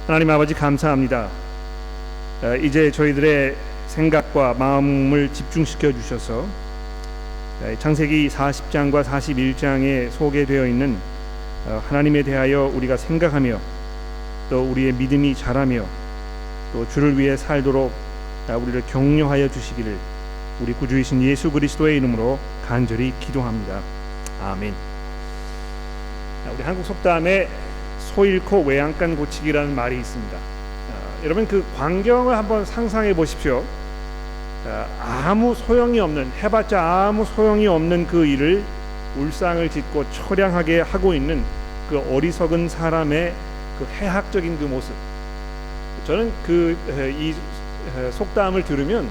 하나님 아버지 감사합니다. 이제 저희들의 생각과 마음을 집중시켜 주셔서 창세기 40장과 41장에 소개되어 있는 하나님에 대하여 우리가 생각하며 또 우리의 믿음이 자라며 또 주를 위해 살도록 우리를 격려하여 주시기를 우리 구주이신 예수 그리스도의 이름으로 간절히 기도합니다. 아멘. 우리 한국 속담에 소 잃고 외양간 고치기라는 말이 있습니다. 여러분 그 광경을 한번 상상해 보십시오. 아무 소용이 없는, 해봤자 아무 소용이 없는 그 일을 울상을 짓고 처량하게 하고 있는 그 어리석은 사람의 그 해학적인 그 모습. 저는 이 속담을 들으면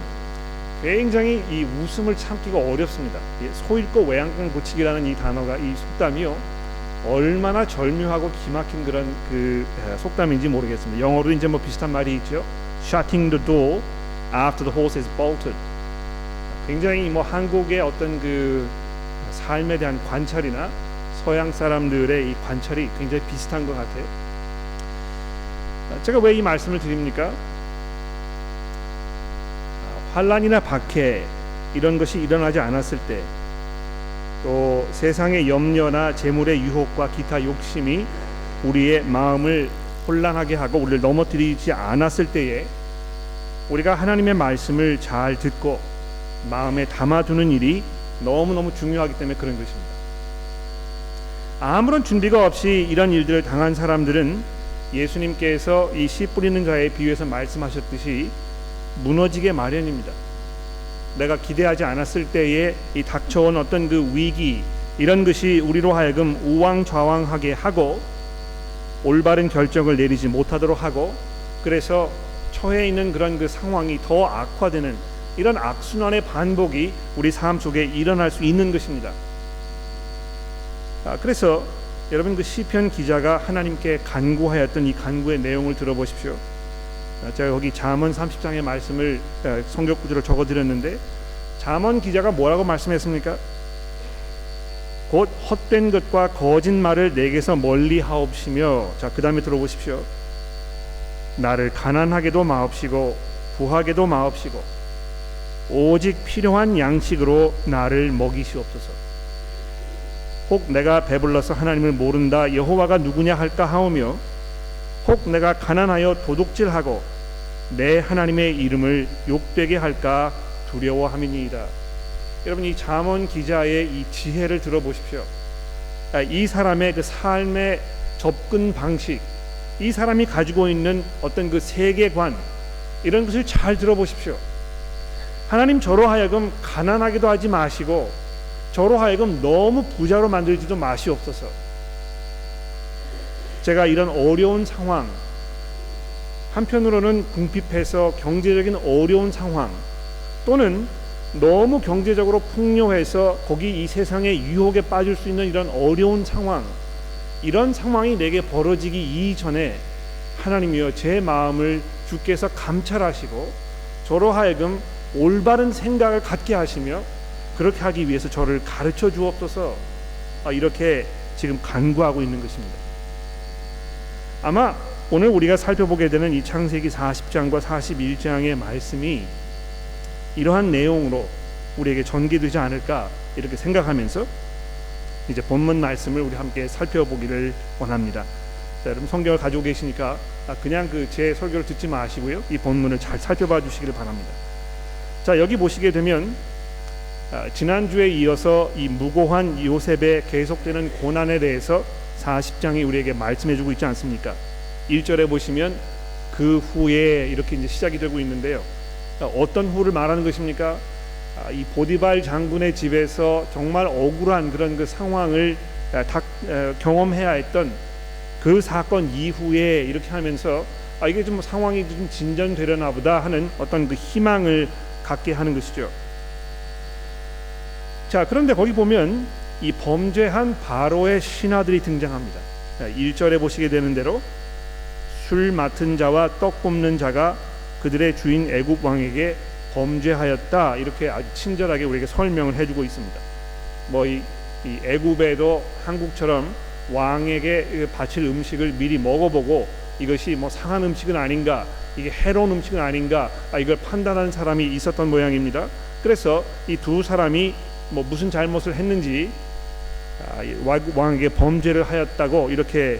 굉장히 이 웃음을 참기가 어렵습니다. 소 잃고 외양간 고치기라는 이 단어가, 이 속담이요, 얼마나 절묘하고 기막힌 그런 그 속담인지 모르겠습니다. 영어로 이제 뭐 비슷한 말이 있죠. Shutting the door after the horse is bolted. 굉장히 뭐 한국의 어떤 그 삶에 대한 관찰이나 서양 사람들의 이 관찰이 굉장히 비슷한 것 같아요. 제가 왜 이 말씀을 드립니까? 환난이나 박해 이런 것이 일어나지 않았을 때, 또 세상의 염려나 재물의 유혹과 기타 욕심이 우리의 마음을 혼란하게 하고 우리를 넘어뜨리지 않았을 때에 우리가 하나님의 말씀을 잘 듣고 마음에 담아두는 일이 너무너무 중요하기 때문에 그런 것입니다. 아무런 준비가 없이 이런 일들을 당한 사람들은 예수님께서 이 씨 뿌리는 자의 비유에서 말씀하셨듯이 무너지게 마련입니다. 내가 기대하지 않았을 때에 이 닥쳐온 어떤 그 위기, 이런 것이 우리로 하여금 우왕좌왕하게 하고 올바른 결정을 내리지 못하도록 하고, 그래서 처해 있는 그런 그 상황이 더 악화되는 이런 악순환의 반복이 우리 삶 속에 일어날 수 있는 것입니다. 그래서 여러분 그 시편 기자가 하나님께 간구하였던 이 간구의 내용을 들어보십시오. 제가 거기 잠언 30장의 말씀을 성경 구절을 적어드렸는데, 잠언 기자가 뭐라고 말씀했습니까? 곧 헛된 것과 거짓말을 내게서 멀리 하옵시며, 자 그 다음에 들어보십시오. 나를 가난하게도 마옵시고 부하게도 마옵시고 오직 필요한 양식으로 나를 먹이시옵소서. 혹 내가 배불러서 하나님을 모른다 여호와가 누구냐 할까 하오며, 혹 내가 가난하여 도둑질하고 내 하나님의 이름을 욕되게 할까 두려워함이니이다. 여러분 이 잠언 기자의 이 지혜를 들어보십시오. 이 사람의 그 삶의 접근 방식, 이 사람이 가지고 있는 어떤 그 세계관, 이런 것을 잘 들어보십시오. 하나님 저로 하여금 가난하게도 하지 마시고 저로 하여금 너무 부자로 만들지도 마시옵소서. 제가 이런 어려운 상황, 한편으로는 궁핍해서 경제적인 어려운 상황, 또는 너무 경제적으로 풍요해서 거기 이 세상의 유혹에 빠질 수 있는 이런 어려운 상황, 이런 상황이 내게 벌어지기 이전에 하나님이여 제 마음을 주께서 감찰하시고 저로 하여금 올바른 생각을 갖게 하시며 그렇게 하기 위해서 저를 가르쳐 주옵소서. 이렇게 지금 간구하고 있는 것입니다. 아마 오늘 우리가 살펴보게 되는 이 창세기 40장과 41장의 말씀이 이러한 내용으로 우리에게 전개되지 않을까 이렇게 생각하면서 이제 본문 말씀을 우리 함께 살펴보기를 원합니다. 자, 여러분 성경을 가지고 계시니까 그냥 제 설교를 듣지 마시고요, 이 본문을 잘 살펴봐 주시기를 바랍니다. 자, 여기 보시게 되면 지난주에 이어서 이 무고한 요셉의 계속되는 고난에 대해서 40장이 우리에게 말씀해 주고 있지 않습니까? 1절에 보시면 그 후에 이렇게 이제 시작이 되고 있는데요. 어떤 후를 말하는 것입니까? 이 보디발 장군의 집에서 정말 억울한 그런 그 상황을 경험해야 했던 그 사건 이후에 이렇게 하면서 이게 좀 상황이 좀 진전되려나 보다 하는 어떤 그 희망을 갖게 하는 것이죠. 자, 그런데 거기 보면 이 범죄한 바로의 신하들이 등장합니다. 1절에 보시게 되는 대로 술 맡은 자와 떡 굽는 자가 그들의 주인 애굽 왕에게 범죄하였다, 이렇게 아주 친절하게 우리에게 설명을 해주고 있습니다. 뭐 이 애굽에도 한국처럼 왕에게 바칠 음식을 미리 먹어보고 이것이 뭐 상한 음식은 아닌가, 이게 해로운 음식은 아닌가, 이걸 판단하는 사람이 있었던 모양입니다. 그래서 이 두 사람이 뭐 무슨 잘못을 했는지 왕에게 범죄를 하였다고 이렇게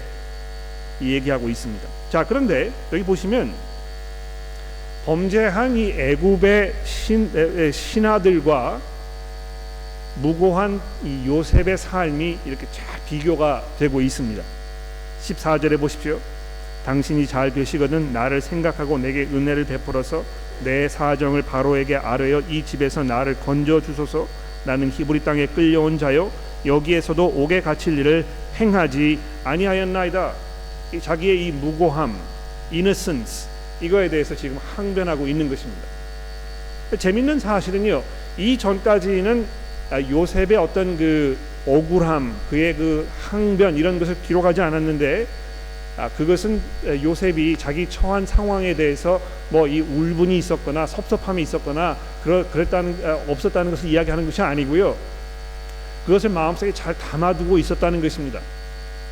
얘기하고 있습니다. 자, 그런데 여기 보시면 범죄한 이 애굽의 신하들과 무고한 이 요셉의 삶이 이렇게 쫙 비교가 되고 있습니다. 14절에 보십시오. 당신이 잘 되시거든 나를 생각하고 내게 은혜를 베풀어서 내 사정을 바로에게 아뢰어 이 집에서 나를 건져 주소서. 나는 히브리 땅에 끌려온 자요 여기에서도 옥에 갇힐 일을 행하지 아니하였나이다. 자기의 이 무고함, innocence, 이거에 대해서 지금 항변하고 있는 것입니다. 재밌는 사실은요, 이 전까지는 요셉의 어떤 그 억울함, 그의 그 항변 이런 것을 기록하지 않았는데, 그것은 요셉이 자기 처한 상황에 대해서 뭐 이 울분이 있었거나 섭섭함이 있었거나 없었다는 것을 이야기하는 것이 아니고요, 그것을 마음속에 잘 담아두고 있었다는 것입니다.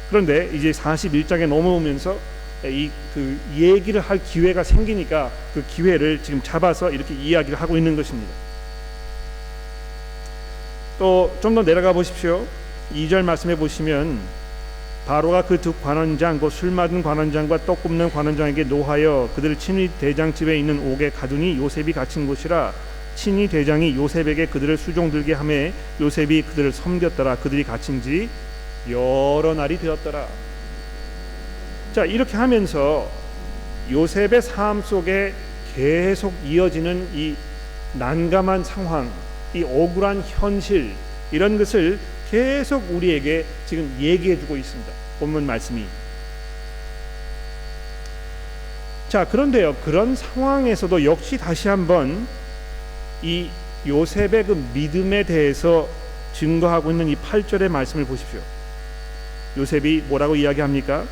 그런데 이제 41장에 넘어오면서 그 얘기를 할 기회가 생기니까 그 기회를 지금 잡아서 이렇게 이야기를 하고 있는 것입니다. 또 좀 더 내려가 보십시오. 2절 말씀해 보시면 바로가 그 두 관원장 곧 술 맞은 관원장과 떡 굽는 관원장에게 노하여 그들을 친위 대장 집에 있는 옥에 가두니 요셉이 갇힌 곳이라. 친위 대장이 요셉에게 그들을 수종들게 하매 요셉이 그들을 섬겼더라. 그들이 갇힌 지 여러 날이 되었더라. 자, 이렇게 하면서 요셉의 삶 속에 계속 이어지는 이 난감한 상황, 이 억울한 현실, 이런 것을 계속 우리에게 지금 얘기해주고 있습니다. 본문 말씀이. 자, 그런데요, 그런 상황에서도 역시 다시 한번 이 요셉의 그 믿음에 대해서 증거하고 있는 이 8절의 말씀을 보십시오. 요셉이 뭐라고 이야기합니까?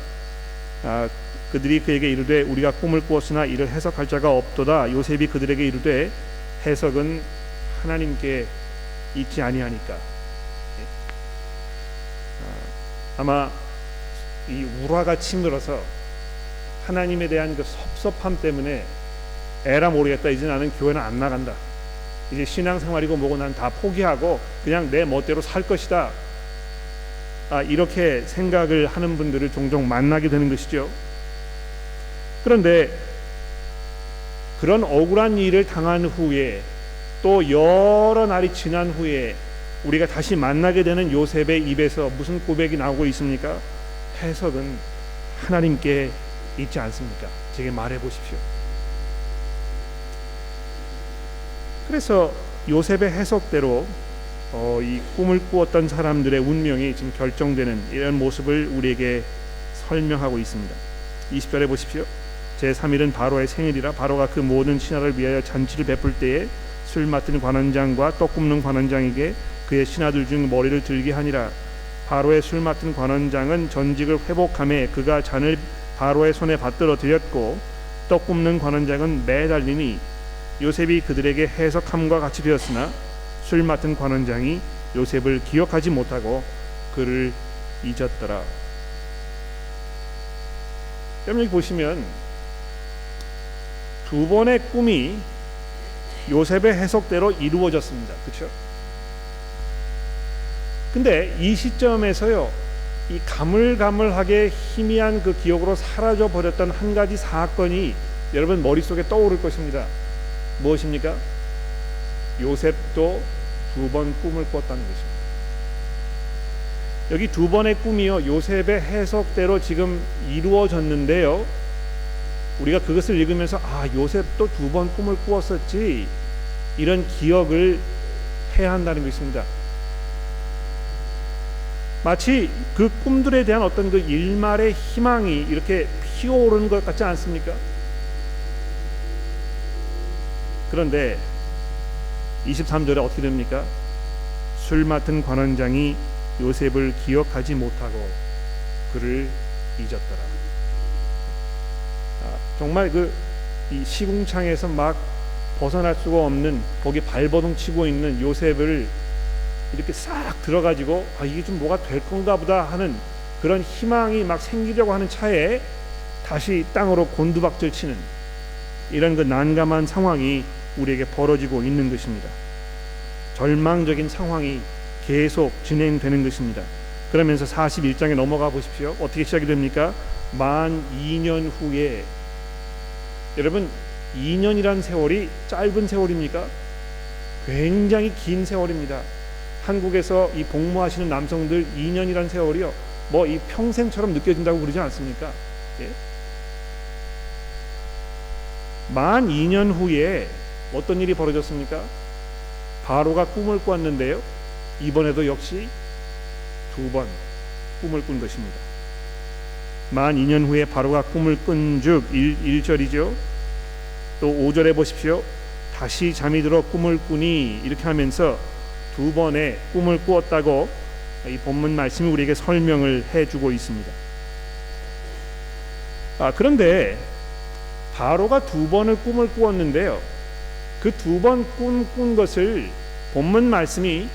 그들이 그에게 이르되 우리가 꿈을 꾸었으나 이를 해석할 자가 없도다. 요셉이 그들에게 이르되 해석은 하나님께 있지 아니하니까. 아마 이 우라가 치밀어서 하나님에 대한 그 섭섭함 때문에 에라 모르겠다, 이제 나는 교회는 안 나간다, 이제 신앙생활이고 뭐고 난 다 포기하고 그냥 내 멋대로 살 것이다, 이렇게 생각을 하는 분들을 종종 만나게 되는 것이죠. 그런데 그런 억울한 일을 당한 후에 또 여러 날이 지난 후에 우리가 다시 만나게 되는 요셉의 입에서 무슨 고백이 나오고 있습니까? 해석은 하나님께 있지 않습니까? 제게 말해 보십시오. 그래서 요셉의 해석대로 이 꿈을 꾸었던 사람들의 운명이 지금 결정되는 이런 모습을 우리에게 설명하고 있습니다. 20절에 보십시오. 제3일은 바로의 생일이라 바로가 그 모든 신하를 위하여 잔치를 베풀 때에 술 맡은 관원장과 떡 굽는 관원장에게 그의 신하들 중 머리를 들게 하니라. 바로의 술 맡은 관원장은 전직을 회복하매 그가 잔을 바로의 손에 받들어 드렸고 떡 굽는 관원장은 매달리니 요셉이 그들에게 해석함과 같이 되었으나 술 맡은 관원장이 요셉을 기억하지 못하고 그를 잊었더라. 여러분, 여기 보시면 두 번의 꿈이 요셉의 해석대로 이루어졌습니다. 그렇죠? 근데 이 시점에서요, 이 가물가물하게 희미한 그 기억으로 사라져 버렸던 한 가지 사건이 여러분 머릿속에 떠오를 것입니다. 무엇입니까? 요셉도 두 번 꿈을 꿨다는 것입니다. 여기 두 번의 꿈이요, 요셉의 해석대로 지금 이루어졌는데요, 우리가 그것을 읽으면서 요셉도 두 번 꿈을 꾸었었지, 이런 기억을 해야 한다는 것입니다. 마치 그 꿈들에 대한 어떤 그 일말의 희망이 이렇게 피어오르는 것 같지 않습니까? 그런데 23절에 어떻게 됩니까? 술 맡은 관원장이 요셉을 기억하지 못하고 그를 잊었더라. 정말 이 시궁창에서 막 벗어날 수가 없는, 거기 발버둥 치고 있는 요셉을 이렇게 싹 들어가지고 이게 좀 뭐가 될 건가 보다 하는 그런 희망이 막 생기려고 하는 차에 다시 땅으로 곤두박질 치는 이런 그 난감한 상황이 우리에게 벌어지고 있는 것입니다. 절망적인 상황이 계속 진행되는 것입니다. 그러면서 41장에 넘어가 보십시오. 어떻게 시작이 됩니까? 만 2년 후에, 여러분 2년이란 세월이 짧은 세월입니까? 굉장히 긴 세월입니다. 한국에서 이 복무하시는 남성들 2년이란 세월이요, 뭐 이 평생처럼 느껴진다고 그러지 않습니까? 예? 만 2년 후에 어떤 일이 벌어졌습니까? 바로가 꿈을 꿨는데요, 이번에도 역시 2번 꿈을 꾼 것입니다. 만 2년 후에 바로가 꿈을 꾼즉 1절이죠. 또 5절에 보십시오. 다시 잠이 들어 꿈을 꾸니, 이렇게 하면서 2번의 꿈을 꾸었다고 이 본문 말씀이 우리에게 설명을 해주고 있습니다. 그런데 바로가 2번을 꿈을 꾸었는데요, 그 2번 꿈 꾼 것을 본문 말씀이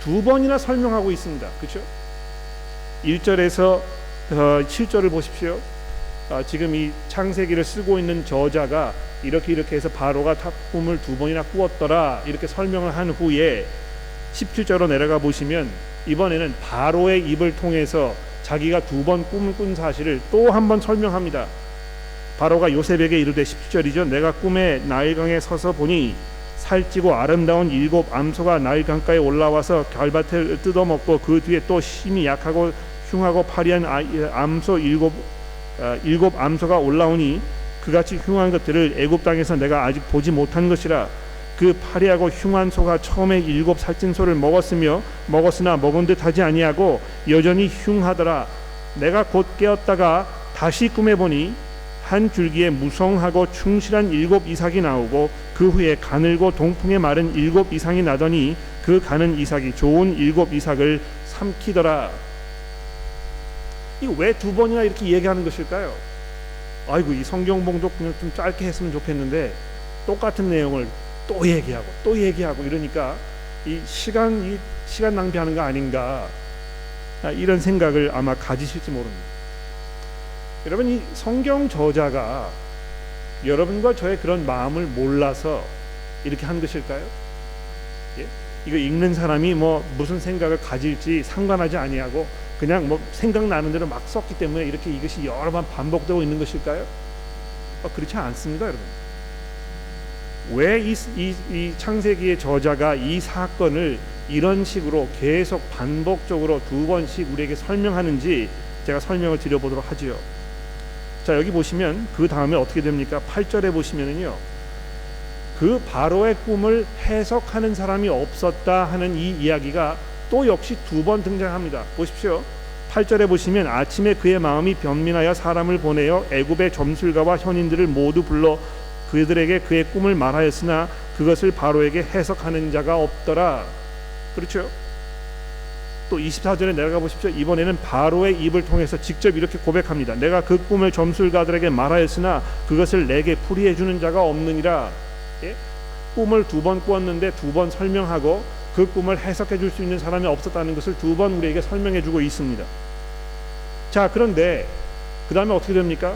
2번이나 설명하고 있습니다. 그렇죠? 1절에서 7절을 보십시오. 지금 이 창세기를 쓰고 있는 저자가 이렇게 해서 바로가 꿈을 2번이나 꾸었더라, 이렇게 설명을 한 후에 17절로 내려가 보시면 이번에는 바로의 입을 통해서 자기가 2번 꿈을 꾼 사실을 또 한 번 설명합니다. 바로가 요셉에게 이르되, 17절이죠. 내가 꿈에 나일강에 서서 보니 살찌고 아름다운 7 암소가 나일강가에 올라와서 결밭을 뜯어먹고 그 뒤에 또 힘이 약하고 흉하고 파리한 암소 7 암소가 올라오니 그같이 흉한 것들을 애굽 땅에서 내가 아직 보지 못한 것이라. 그 파리하고 흉한 소가 처음에 7 살찐 소를 먹었으나 먹은 듯 하지 아니하고 여전히 흉하더라. 내가 곧 깨었다가 다시 꿈에 보니 한 줄기에 무성하고 충실한 7 이삭이 나오고 그 후에 가늘고 동풍에 마른 7 이삭이 나더니 그 가는 이삭이 좋은 7 이삭을 삼키더라. 이 왜 2번이나 이렇게 얘기하는 것일까요? 아이고, 이 성경 봉독 그냥 좀 짧게 했으면 좋겠는데 똑같은 내용을 또 얘기하고 이러니까 이 시간 낭비하는 거 아닌가, 이런 생각을 아마 가지실지 모릅니다. 여러분, 이 성경 저자가 여러분과 저의 그런 마음을 몰라서 이렇게 한 것일까요? 예? 이거 읽는 사람이 뭐 무슨 생각을 가질지 상관하지 아니하고 그냥 뭐 생각나는 대로 막 썼기 때문에 이렇게 이것이 여러 번 반복되고 있는 것일까요? 그렇지 않습니다, 여러분. 왜 이 창세기의 저자가 이 사건을 이런 식으로 계속 반복적으로 2번씩 우리에게 설명하는지 제가 설명을 드려보도록 하지요. 자, 여기 보시면 그 다음에 어떻게 됩니까? 8절에 보시면은요, 그 바로의 꿈을 해석하는 사람이 없었다 하는 이 이야기가 또 역시 2번 등장합니다. 보십시오. 8절에 보시면 아침에 그의 마음이 변민하여 사람을 보내어 애굽의 점술가와 현인들을 모두 불러 그들에게 그의 꿈을 말하였으나 그것을 바로에게 해석하는 자가 없더라. 그렇죠? 또 24절에 내려가 보십시오. 이번에는 바로의 입을 통해서 직접 이렇게 고백합니다. 내가 그 꿈을 점술가들에게 말하였으나 그것을 내게 풀이해 주는 자가 없느니라. 예? 꿈을 2번 꾸었는데 2번 설명하고 그 꿈을 해석해 줄 수 있는 사람이 없었다는 것을 2번 우리에게 설명해 주고 있습니다. 자, 그런데 그 다음에 어떻게 됩니까?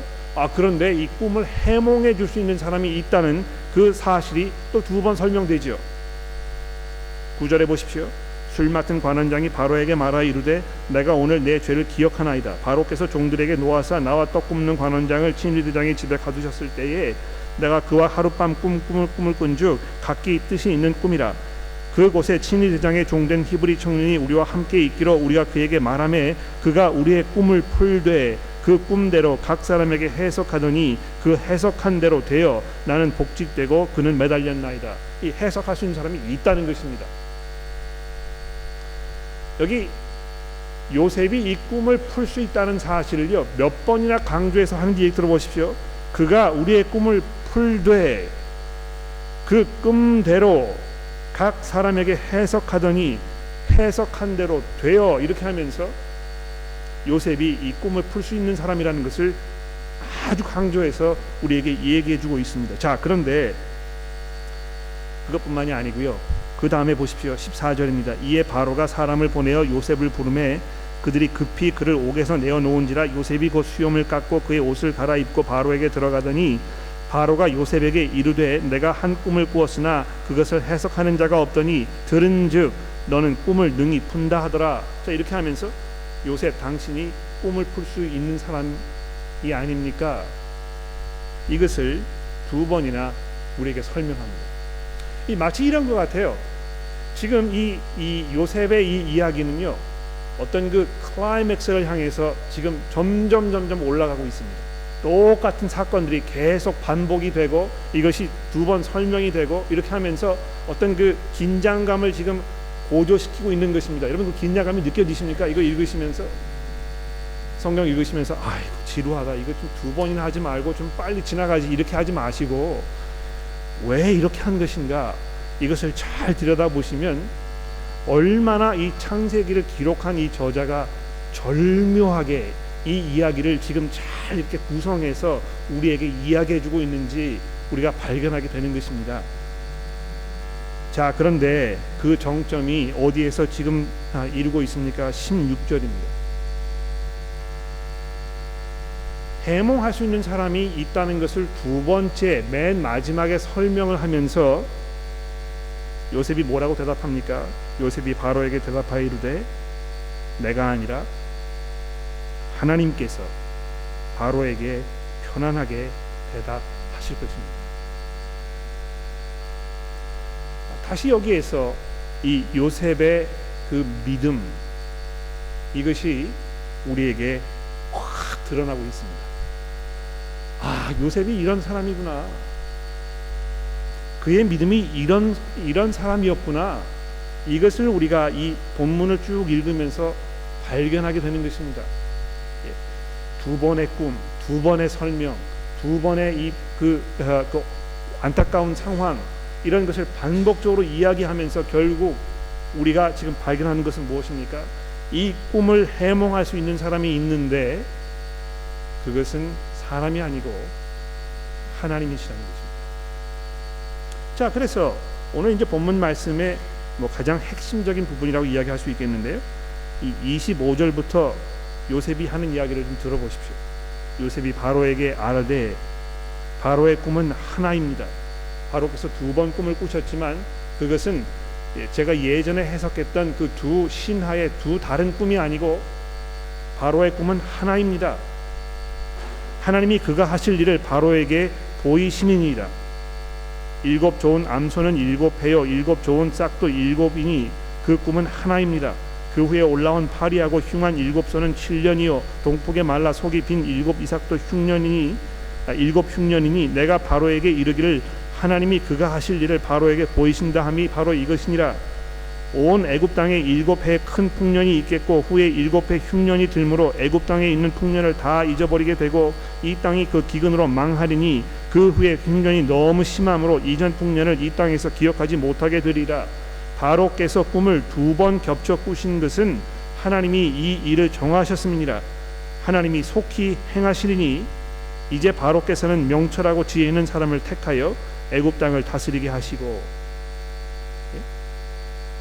그런데 이 꿈을 해몽해 줄 수 있는 사람이 있다는 그 사실이 또 2번 설명되지요. 9절에 보십시오. 술 맡은 관원장이 바로에게 말하 이르되 내가 오늘 내 죄를 기억하나이다. 바로께서 종들에게 놓아사 나와 떡 굽는 관원장을 친위대장의 집에 가두셨을 때에 내가 그와 하룻밤 꿈을 꾼즉 각기 뜻이 있는 꿈이라. 그곳에 친위대장의 종된 히브리 청년이 우리와 함께 있기로 우리가 그에게 말하매 그가 우리의 꿈을 풀되 그 꿈대로 각 사람에게 해석하더니 그 해석한 대로 되어 나는 복직되고 그는 매달렸나이다. 이 해석할 수 있는 사람이 있다는 것입니다. 여기 요셉이 이 꿈을 풀 수 있다는 사실을요 몇 번이나 강조해서 하는지 얘기 들어보십시오. 그가 우리의 꿈을 풀되 그 꿈대로 각 사람에게 해석하더니 해석한 대로 되어, 이렇게 하면서 요셉이 이 꿈을 풀 수 있는 사람이라는 것을 아주 강조해서 우리에게 얘기해주고 있습니다. 자, 그런데 그것뿐만이 아니고요. 그 다음에 보십시오. 14절입니다. 이에 바로가 사람을 보내어 요셉을 부르매 그들이 급히 그를 옥에서 내어 놓은지라 요셉이 곧 수염을 깎고 그의 옷을 갈아입고 바로에게 들어가더니 바로가 요셉에게 이르되 내가 한 꿈을 꾸었으나 그것을 해석하는 자가 없더니 들은즉 너는 꿈을 능히 푼다 하더라. 자, 이렇게 하면서 요셉 당신이 꿈을 풀 수 있는 사람이 아닙니까? 이것을 두 번이나 우리에게 설명합니다. 이 마치 이런 것 같아요. 지금 이 요셉의 이 이야기는요, 어떤 그 클라이맥스를 향해서 지금 점점 올라가고 있습니다. 똑같은 사건들이 계속 반복이 되고 이것이 두 번 설명이 되고 이렇게 하면서 어떤 그 긴장감을 지금 고조시키고 있는 것입니다. 여러분 그 긴장감이 느껴지십니까? 이거 읽으시면서, 성경 읽으시면서 아이고 지루하다, 이거 좀 두 번이나 하지 말고 좀 빨리 지나가지, 이렇게 하지 마시고 왜 이렇게 한 것인가, 이것을 잘 들여다보시면 얼마나 이 창세기를 기록한 이 저자가 절묘하게 이 이야기를 지금 잘 이렇게 구성해서 우리에게 이야기해주고 있는지 우리가 발견하게 되는 것입니다. 자, 그런데 그 정점이 어디에서 지금 이루고 있습니까? 16절입니다. 해몽할 수 있는 사람이 있다는 것을 두 번째 맨 마지막에 설명을 하면서 요셉이 뭐라고 대답합니까? 요셉이 바로에게 대답하여 이르되 내가 아니라 하나님께서 바로에게 편안하게 대답하실 것입니다. 다시 여기에서 이 요셉의 그 믿음, 이것이 우리에게 확 드러나고 있습니다. 아, 요셉이 이런 사람이구나, 그의 믿음이 이런 사람이었구나, 이것을 우리가 이 본문을 쭉 읽으면서 발견하게 되는 것입니다. 두 번의 꿈, 두 번의 설명, 두 번의 그 안타까운 상황, 이런 것을 반복적으로 이야기하면서 결국 우리가 지금 발견하는 것은 무엇입니까? 이 꿈을 해몽할 수 있는 사람이 있는데 그것은 사람이 아니고 하나님이시라는 것입니다. 자, 그래서 오늘 이제 본문 말씀의 가장 핵심적인 부분이라고 이야기할 수 있겠는데요, 이 25절부터 요셉이 하는 이야기를 좀 들어보십시오. 요셉이 바로에게 아뢰되 바로의 꿈은 하나입니다. 바로께서 두 번 꿈을 꾸셨지만 그것은 제가 예전에 해석했던 그 두 신하의 두 다른 꿈이 아니고 바로의 꿈은 하나입니다. 하나님이 그가 하실 일을 바로에게 보이시니이다. 7 좋은 암소는 7회요 7 좋은 싹도 7이니 그 꿈은 하나입니다. 그 후에 올라온 파리하고 흉한 7소는 7년이요 동풍에 말라 속이 빈 7 이삭도 7 흉년이니 내가 바로에게 이르기를 하나님이 그가 하실 일을 바로에게 보이신다 함이 바로 이것이니라. 온 애굽 땅에 7해 큰 풍년이 있겠고 후에 7해 흉년이 들므로 애굽 땅에 있는 풍년을 다 잊어버리게 되고 이 땅이 그 기근으로 망하리니 그 후에 흉년이 너무 심함으로 이전 풍년을 이 땅에서 기억하지 못하게 되리라. 바로께서 꿈을 두 번 겹쳐 꾸신 것은 하나님이 이 일을 정하셨음이니라. 하나님이 속히 행하시리니 이제 바로께서는 명철하고 지혜 있는 사람을 택하여 애굽 땅을 다스리게 하시고,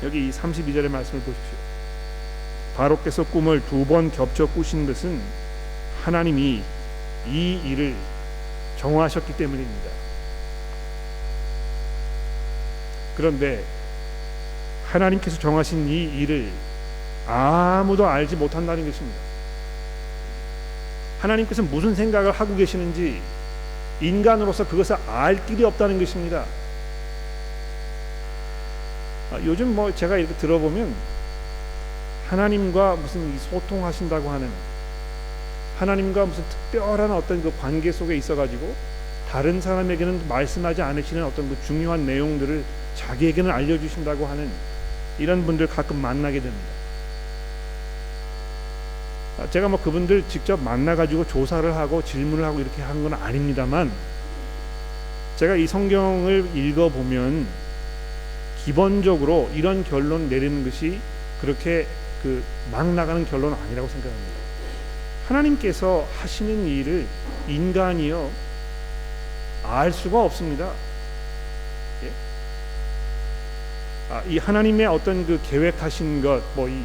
여기 32절의 말씀을 보십시오. 바로께서 꿈을 두 번 겹쳐 꾸신 것은 하나님이 이 일을 정하셨기 때문입니다. 그런데 하나님께서 정하신 이 일을 아무도 알지 못한다는 것입니다. 하나님께서 무슨 생각을 하고 계시는지 인간으로서 그것을 알 길이 없다는 것입니다. 요즘 제가 이렇게 들어보면 하나님과 무슨 소통하신다고 하는, 하나님과 무슨 특별한 어떤 그 관계 속에 있어가지고 다른 사람에게는 말씀하지 않으시는 어떤 그 중요한 내용들을 자기에게는 알려주신다고 하는 이런 분들 가끔 만나게 됩니다. 제가 그분들 직접 만나가지고 조사를 하고 질문을 하고 이렇게 한 건 아닙니다만, 제가 이 성경을 읽어보면 기본적으로 이런 결론 내리는 것이 그렇게 막 나가는 결론은 아니라고 생각합니다. 하나님께서 하시는 일을 인간이요 알 수가 없습니다. 이 하나님의 어떤 그 계획하신 것, 이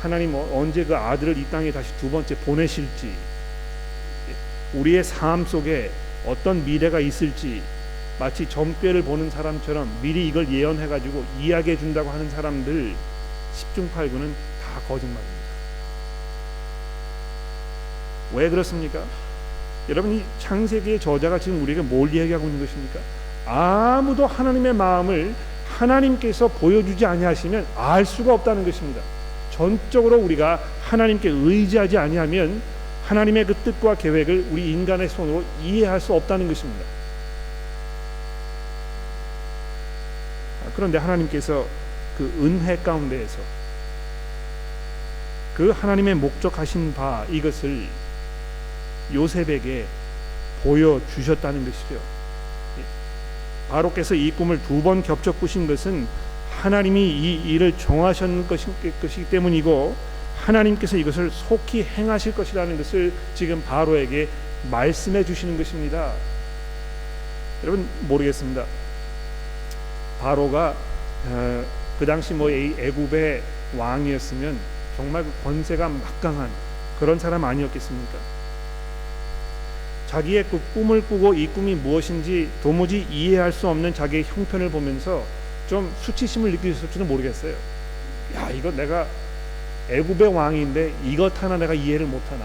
하나님 언제 그 아들을 이 땅에 다시 두 번째 보내실지, 우리의 삶 속에 어떤 미래가 있을지 마치 점괘를 보는 사람처럼 미리 이걸 예언해가지고 이야기해 준다고 하는 사람들 10중 8구는 다 거짓말입니다. 왜 그렇습니까? 여러분, 이 창세기의 저자가 지금 우리에게 뭘 이야기하고 있는 것입니까? 아무도 하나님의 마음을 하나님께서 보여주지 아니하시면 알 수가 없다는 것입니다. 전적으로 우리가 하나님께 의지하지 아니하면 하나님의 그 뜻과 계획을 우리 인간의 손으로 이해할 수 없다는 것입니다. 그런데 하나님께서 그 은혜 가운데에서 그 하나님의 목적하신 바 이것을 요셉에게 보여주셨다는 것이죠. 바로께서 이 꿈을 두 번 겹쳐 꾸신 것은 하나님이 이 일을 정하신 것이기 때문이고, 하나님께서 이것을 속히 행하실 것이라는 것을 지금 바로에게 말씀해 주시는 것입니다. 여러분, 모르겠습니다. 바로가 그 당시 애굽의 왕이었으면 정말 그 권세가 막강한 그런 사람 아니었겠습니까? 자기의 그 꿈을 꾸고 이 꿈이 무엇인지 도무지 이해할 수 없는 자기의 형편을 보면서 좀 수치심을 느끼셨을지도 모르겠어요. 야, 이거 내가 애굽의 왕인데 이것 하나 내가 이해를 못하나.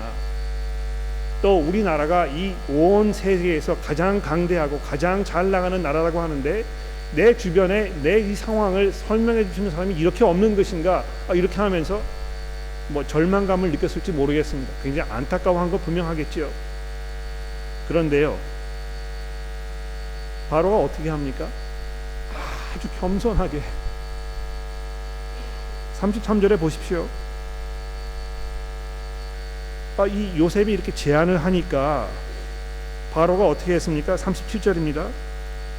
또 우리나라가 이 온 세계에서 가장 강대하고 가장 잘 나가는 나라라고 하는데 내 주변에 내 이 상황을 설명해 주시는 사람이 이렇게 없는 것인가, 이렇게 하면서 절망감을 느꼈을지 모르겠습니다. 굉장히 안타까워한 거 분명하겠지요. 그런데요, 바로가 어떻게 합니까? 아주 겸손하게 33절에 보십시오. 이 요셉이 이렇게 제안을 하니까 바로가 어떻게 했습니까? 37절입니다.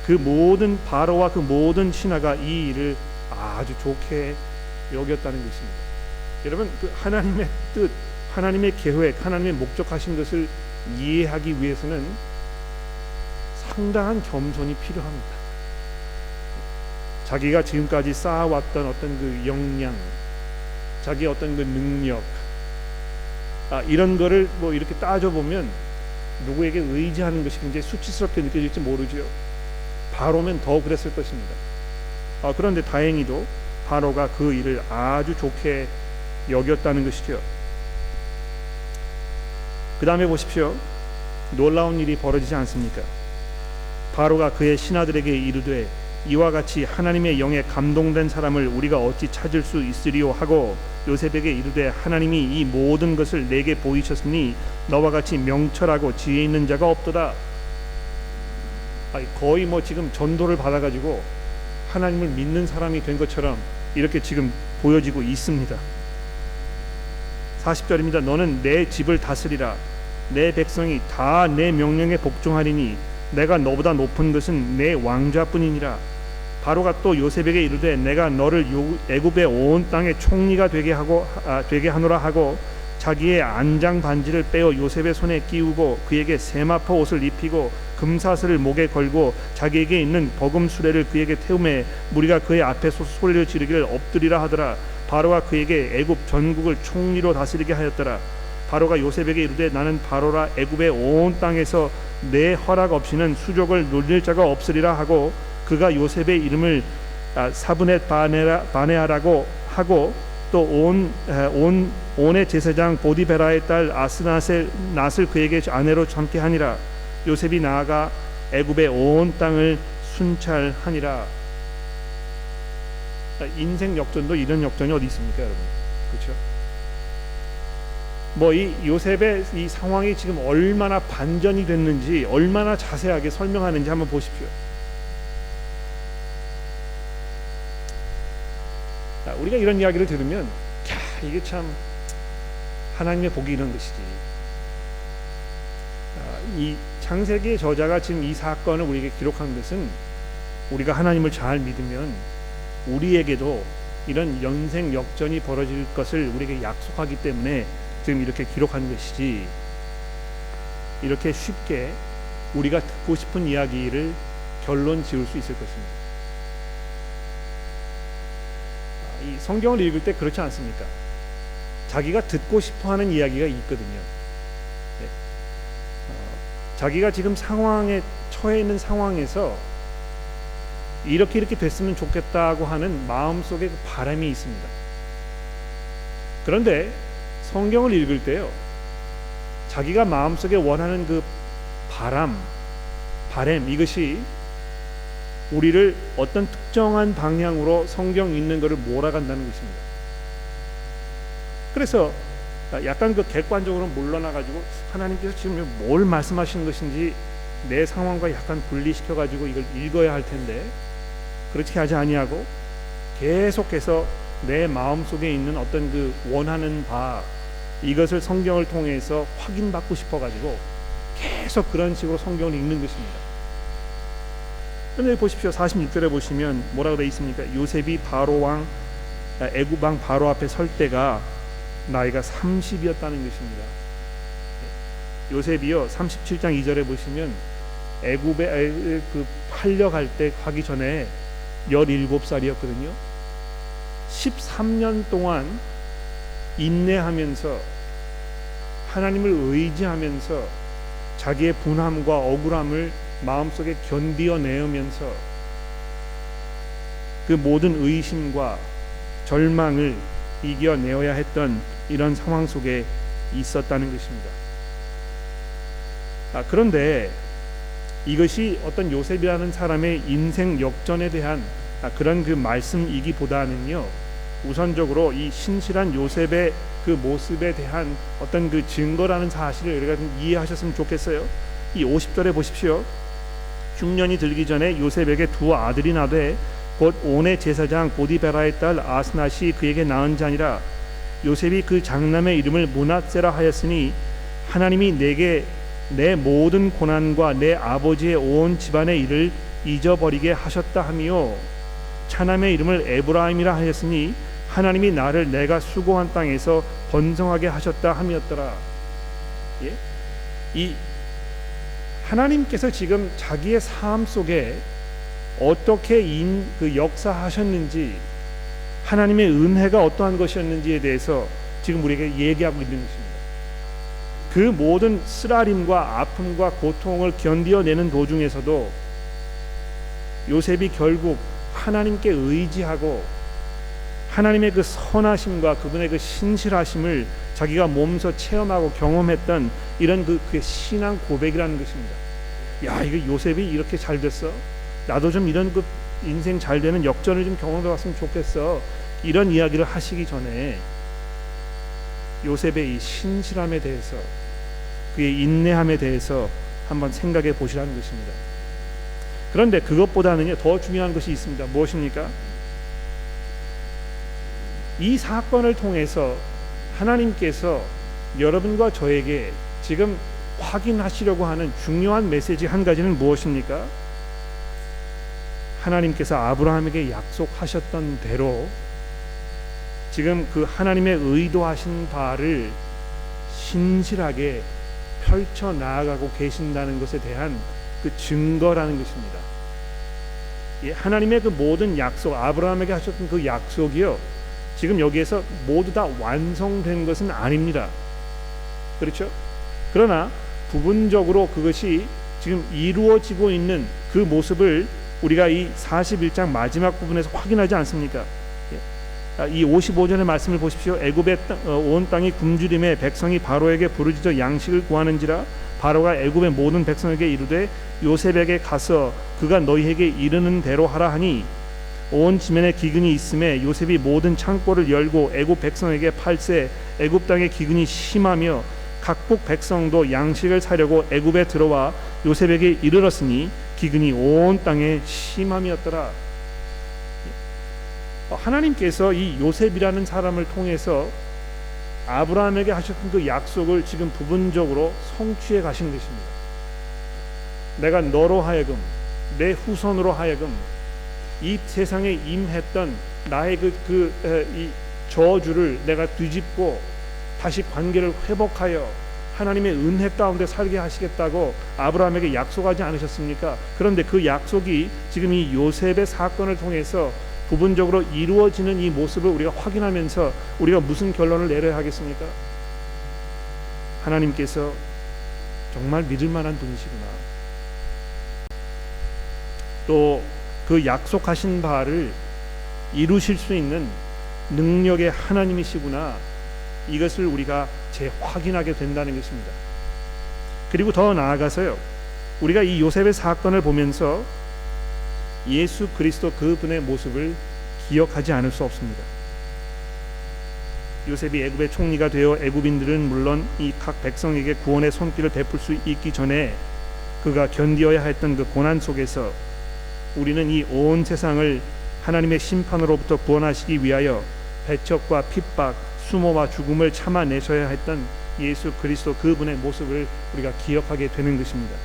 그 모든 바로와 그 모든 신하가 이 일을 아주 좋게 여겼다는 것입니다. 여러분, 그 하나님의 뜻, 하나님의 계획, 하나님의 목적하신 것을 이해하기 위해서는 상당한 겸손이 필요합니다. 자기가 지금까지 쌓아왔던 어떤 그 역량, 자기의 어떤 그 능력, 이런 거를 이렇게 따져보면 누구에게 의지하는 것이 굉장히 수치스럽게 느껴질지 모르죠. 바로면 더 그랬을 것입니다. 그런데 다행히도 바로가 그 일을 아주 좋게 여겼다는 것이죠. 그 다음에 보십시오. 놀라운 일이 벌어지지 않습니까? 바로가 그의 신하들에게 이르되 이와 같이 하나님의 영에 감동된 사람을 우리가 어찌 찾을 수 있으리요 하고 요셉에게 이르되 하나님이 이 모든 것을 내게 보이셨으니 너와 같이 명철하고 지혜 있는 자가 없도다. 거의 지금 전도를 받아가지고 하나님을 믿는 사람이 된 것처럼 이렇게 지금 보여지고 있습니다. 40절입니다. 너는 내 집을 다스리라. 내 백성이 다 내 명령에 복종하리니 내가 너보다 높은 것은 내 왕좌뿐이니라. 바로가 또 요셉에게 이르되 내가 너를 애굽의 온 땅의 총리가 되게 하노라 하고 자기의 안장 반지를 빼어 요셉의 손에 끼우고 그에게 세마포 옷을 입히고 금사슬을 목에 걸고 자기에게 있는 버금 수레를 그에게 태우매 무리가 그의 앞에서 소리를 지르기를 엎드리라 하더라. 바로가 그에게 애굽 전국을 총리로 다스리게 하였더라. 바로가 요셉에게 이르되 나는 바로라 애굽의 온 땅에서 내 허락 없이는 수족을 놀릴 자가 없으리라 하고 그가 요셉의 이름을 사브넷 바네아라고 하고 또 온의 제사장 보디베라의 딸 아스낫을 그에게 아내로 참게 하니라. 요셉이 나아가 애굽의 온 땅을 순찰하니라. 인생 역전도 이런 역전이 어디 있습니까, 여러분? 그렇죠? 이 요셉의 이 상황이 지금 얼마나 반전이 됐는지 얼마나 자세하게 설명하는지 한번 보십시오. 우리가 이런 이야기를 들으면 이게 참 하나님의 복이 이런 것이지. 이 창세기의 저자가 지금 이 사건을 우리에게 기록한 것은 우리가 하나님을 잘 믿으면 우리에게도 이런 연생 역전이 벌어질 것을 우리에게 약속하기 때문에 지금 이렇게 기록한 것이지, 이렇게 쉽게 우리가 듣고 싶은 이야기를 결론 지을 수 있을 것입니다. 이 성경을 읽을 때 그렇지 않습니까? 자기가 듣고 싶어하는 이야기가 있거든요. 예. 자기가 지금 상황에 처해 있는 상황에서 이렇게 됐으면 좋겠다고 하는 마음속에 그 바람이 있습니다. 그런데 성경을 읽을 때요, 자기가 마음속에 원하는 그 바람 이것이 우리를 어떤 특정한 방향으로 성경 읽는 것을 몰아간다는 것입니다. 그래서 약간 그 객관적으로 물러나가지고 하나님께서 지금 뭘 말씀하시는 것인지 내 상황과 약간 분리시켜가지고 이걸 읽어야 할 텐데 그렇게 하지 아니하고 계속해서 내 마음속에 있는 어떤 그 원하는 바 이것을 성경을 통해서 확인받고 싶어가지고 계속 그런 식으로 성경을 읽는 것입니다. 그런데 보십시오. 46절에 보시면 뭐라고 되어 있습니까? 요셉이 애굽 왕 바로 앞에 설 때가 나이가 30이었다는 것입니다. 요셉이요 37장 2절에 보시면 애굽에 그 팔려갈 때 하기 전에 17살이었거든요. 13년 동안 인내하면서 하나님을 의지하면서 자기의 분함과 억울함을 마음속에 견디어내면서 그 모든 의심과 절망을 이겨내어야 했던 이런 상황 속에 있었다는 것입니다. 그런데 이것이 어떤 요셉이라는 사람의 인생 역전에 대한 그런 그 말씀이기보다는요, 우선적으로 이 신실한 요셉의 그 모습에 대한 어떤 그 증거라는 사실을 우리가 좀 이해하셨으면 좋겠어요. 이 50절에 보십시오. 흉년이 들기 전에 요셉에게 두 아들이 나되 곧 온의 제사장 보디베라의 딸 아스낫이 그에게 낳은 자니라. 요셉이 그 장남의 이름을 므낫세라 하였으니 하나님이 내게 내 모든 고난과 내 아버지의 온 집안의 일을 잊어버리게 하셨다 하며, 차남의 이름을 에브라임이라 하였으니 하나님이 나를 내가 수고한 땅에서 번성하게 하셨다 함이었더라. 예? 이 하나님께서 지금 자기의 삶 속에 어떻게 그 역사하셨는지, 하나님의 은혜가 어떠한 것이었는지에 대해서 지금 우리에게 얘기하고 있는 것입니다. 그 모든 쓰라림과 아픔과 고통을 견디어내는 도중에서도 요셉이 결국 하나님께 의지하고 하나님의 그 선하심과 그분의 그 신실하심을 자기가 몸소 체험하고 경험했던 이런 그의 신앙 고백이라는 것입니다. 야, 이거 요셉이 이렇게 잘 됐어. 나도 좀 이런 그 인생 잘 되는 역전을 좀 경험해 봤으면 좋겠어. 이런 이야기를 하시기 전에 요셉의 이 신실함에 대해서, 그의 인내함에 대해서 한번 생각해 보시라는 것입니다. 그런데 그것보다는 더 중요한 것이 있습니다. 무엇입니까? 이 사건을 통해서 하나님께서 여러분과 저에게 지금 확인하시려고 하는 중요한 메시지 한 가지는 무엇입니까? 하나님께서 아브라함에게 약속하셨던 대로 지금 그 하나님의 의도하신 바를 신실하게 펼쳐 나아가고 계신다는 것에 대한 그 증거라는 것입니다. 예, 하나님의 그 모든 약속, 아브라함에게 하셨던 그 약속이요, 지금 여기에서 모두 다 완성된 것은 아닙니다. 그렇죠? 그러나 부분적으로 그것이 지금 이루어지고 있는 그 모습을 우리가 이 41장 마지막 부분에서 확인하지 않습니까? 이 55절의 말씀을 보십시오. 애굽의 온 땅이 굶주림에 백성이 바로에게 부르짖어 양식을 구하는지라. 바로가 애굽의 모든 백성에게 이르되 요셉에게 가서 그가 너희에게 이르는 대로 하라 하니, 온 지면에 기근이 있음에 요셉이 모든 창고를 열고 애굽 백성에게 팔세. 애굽 땅에 기근이 심하며 각국 백성도 양식을 사려고 애굽에 들어와 요셉에게 이르렀으니 기근이 온 땅에 심함이었더라. 하나님께서 이 요셉이라는 사람을 통해서 아브라함에게 하셨던 그 약속을 지금 부분적으로 성취해 가신 것입니다. 내가 너로 하여금, 내 후손으로 하여금 이 세상에 임했던 나의 이 저주를 내가 뒤집고 다시 관계를 회복하여 하나님의 은혜 가운데 살게 하시겠다고 아브라함에게 약속하지 않으셨습니까? 그런데 그 약속이 지금 이 요셉의 사건을 통해서 부분적으로 이루어지는 이 모습을 우리가 확인하면서 우리가 무슨 결론을 내려야 하겠습니까? 하나님께서 정말 믿을 만한 분이시구나. 또 그 약속하신 바를 이루실 수 있는 능력의 하나님이시구나. 이것을 우리가 재확인하게 된다는 것입니다. 그리고 더 나아가서요, 우리가 이 요셉의 사건을 보면서 예수 그리스도 그분의 모습을 기억하지 않을 수 없습니다. 요셉이 애굽의 총리가 되어 애굽인들은 물론 이 각 백성에게 구원의 손길을 베풀 수 있기 전에 그가 견디어야 했던 그 고난 속에서 우리는 이 온 세상을 하나님의 심판으로부터 구원하시기 위하여 배척과 핍박, 수모와 죽음을 참아내셔야 했던 예수 그리스도 그분의 모습을 우리가 기억하게 되는 것입니다.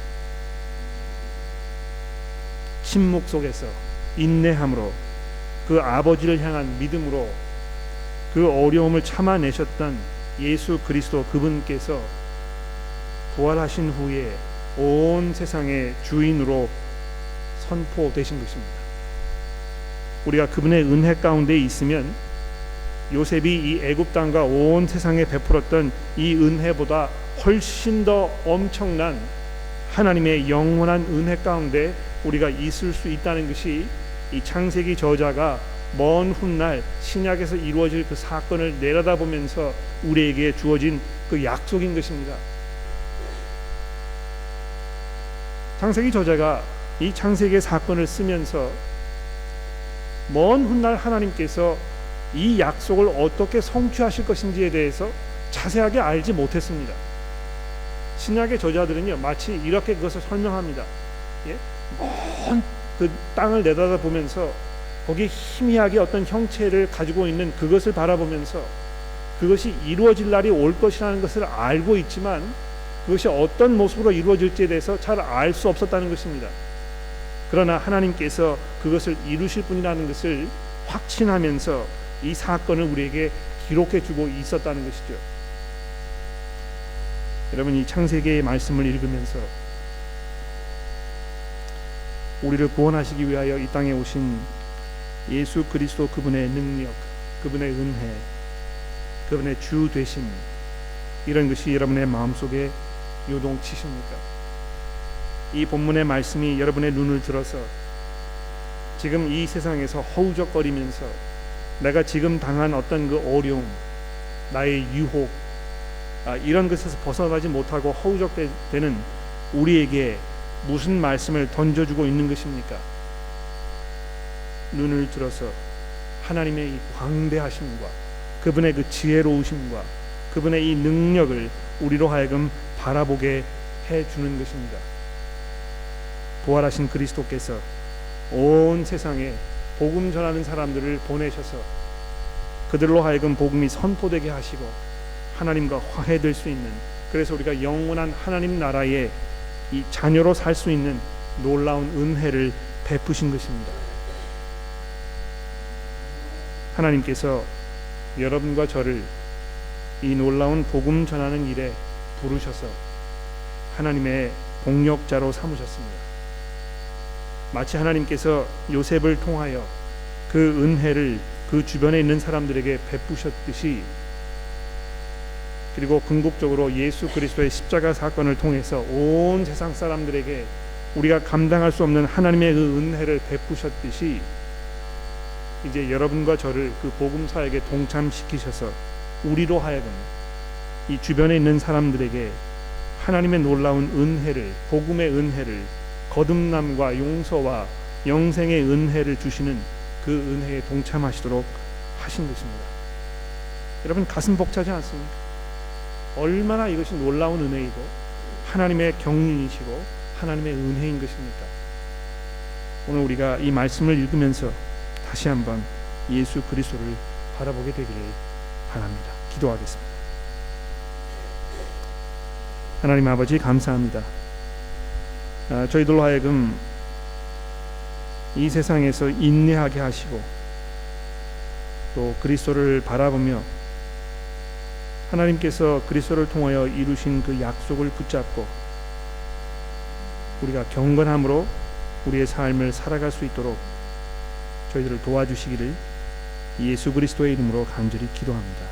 침묵 속에서 인내함으로 그 아버지를 향한 믿음으로 그 어려움을 참아내셨던 예수 그리스도 그분께서 부활하신 후에 온 세상의 주인으로 선포되신 것입니다. 우리가 그분의 은혜 가운데 있으면 요셉이 이 애굽 땅과 온 세상에 베풀었던 이 은혜보다 훨씬 더 엄청난 하나님의 영원한 은혜 가운데 우리가 있을 수 있다는 것이 이 창세기 저자가 먼 훗날 신약에서 이루어질 그 사건을 내려다보면서 우리에게 주어진 그 약속인 것입니다. 창세기 저자가 이 창세기의 사건을 쓰면서 먼 훗날 하나님께서 이 약속을 어떻게 성취하실 것인지에 대해서 자세하게 알지 못했습니다. 신약의 저자들은요, 마치 이렇게 그것을 설명합니다. 먼 그 땅을 내다보면서 거기에 희미하게 어떤 형체를 가지고 있는 그것을 바라보면서 그것이 이루어질 날이 올 것이라는 것을 알고 있지만 그것이 어떤 모습으로 이루어질지에 대해서 잘 알 수 없었다는 것입니다. 그러나 하나님께서 그것을 이루실 분이라는 것을 확신하면서 이 사건을 우리에게 기록해 주고 있었다는 것이죠. 여러분, 이 창세기의 말씀을 읽으면서 우리를 구원하시기 위하여 이 땅에 오신 예수 그리스도 그분의 능력, 그분의 은혜, 그분의 주 되심, 이런 것이 여러분의 마음속에 요동치십니까? 이 본문의 말씀이 여러분의 눈을 들어서 지금 이 세상에서 허우적거리면서 내가 지금 당한 어떤 그 어려움, 나의 유혹, 이런 것에서 벗어나지 못하고 허우적대는 우리에게 무슨 말씀을 던져주고 있는 것입니까? 눈을 들어서 하나님의 이 광대하심과 그분의 그 지혜로우심과 그분의 이 능력을 우리로 하여금 바라보게 해주는 것입니다. 부활하신 그리스도께서 온 세상에 복음 전하는 사람들을 보내셔서 그들로 하여금 복음이 선포되게 하시고 하나님과 화해될 수 있는, 그래서 우리가 영원한 하나님 나라의 이 자녀로 살 수 있는 놀라운 은혜를 베푸신 것입니다. 하나님께서 여러분과 저를 이 놀라운 복음 전하는 일에 부르셔서 하나님의 동역자로 삼으셨습니다. 마치 하나님께서 요셉을 통하여 그 은혜를 그 주변에 있는 사람들에게 베푸셨듯이, 그리고 궁극적으로 예수 그리스도의 십자가 사건을 통해서 온 세상 사람들에게 우리가 감당할 수 없는 하나님의 그 은혜를 베푸셨듯이 이제 여러분과 저를 그 복음 사역에 동참시키셔서 우리로 하여금 이 주변에 있는 사람들에게 하나님의 놀라운 은혜를, 복음의 은혜를, 거듭남과 용서와 영생의 은혜를 주시는 그 은혜에 동참하시도록 하신 것입니다. 여러분, 가슴 벅차지 않습니까? 얼마나 이것이 놀라운 은혜이고 하나님의 경륜이시고 하나님의 은혜인 것입니까? 오늘 우리가 이 말씀을 읽으면서 다시 한번 예수 그리스도를 바라보게 되기를 바랍니다. 기도하겠습니다. 하나님 아버지, 감사합니다. 저희들로 하여금 이 세상에서 인내하게 하시고 또 그리스도를 바라보며 하나님께서 그리스도를 통하여 이루신 그 약속을 붙잡고 우리가 경건함으로 우리의 삶을 살아갈 수 있도록 저희들을 도와주시기를 예수 그리스도의 이름으로 간절히 기도합니다.